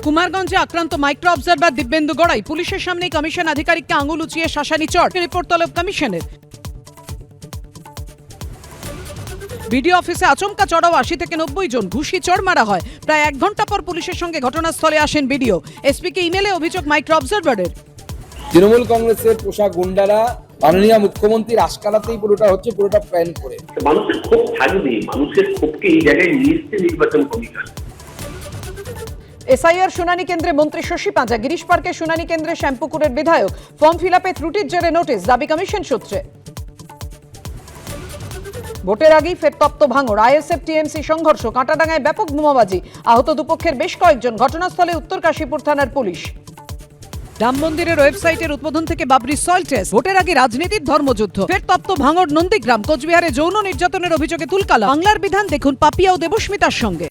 কুমারগঞ্জে আক্রান্ত micro observer Dibyendu Gorai পুলিশের সামনে কমিশন আধিকারিককে আঙুল উঁচিয়ে শাসানি চড়। রিপোর্ট তলব কমিশনের। বিডিও অফিসে আচমকা চড়াও ৮০ থেকে ৯০ জন, ঘুষি চড় মারা হয়। প্রায় ১ ঘন্টা পর পুলিশের সঙ্গে ঘটনাস্থলে আসেন বিডিও। এসপিকে ইমেলে অভিযোগ মাইক্রো অবজারভারের। তৃণমূল কংগ্রেসের পোশাক গুন্ডারা মাননীয় মুখ্যমন্ত্রীর আশকারাতেই পুরোটা হচ্ছে, পুরোটা প্ল্যান করে। মানুষের ক্ষোভ থাকবে, মানুষের ক্ষোভকে এই জায়গায় নিয়ে এসছে নির্বাচন কমিশন। এসআইআর শুনানি কেন্দ্রে মন্ত্রী শশী পাঁজা, গিরিশ পার্কের শুনানি কেন্দ্রে শ্যামপুকুরের বিধায়ক। ফর্ম ফিল-আপে ত্রুটির জেরে নোটিশ, দাবি কমিশন সূত্রে। ভোটের আগেই ফের তপ্ত ভাঙড়, আইএসএফ টিএমসি সংঘর্ষ, কাঁটাডাঙ্গায় ব্যাপক বোমাবাজি, আহত দুপক্ষের বেশ কয়েকজন। ঘটনাস্থলে উত্তর কাশীপুর থানার পুলিশ। রাম মন্দিরের ওয়েবসাইটের উদ্বোধন থেকে বাবরি সয়েল টেস্ট, ভোটের আগে রাজনীতির ধর্মযুদ্ধ। ফের তপ্ত ভাঙড় নন্দীগ্রাম, কোচবিহারে যৌন নির্যাতনের অভিযোগে তুলকালা। বাংলার বিধান দেখুন পাপিয়া ও দেবস্মিতার সঙ্গে।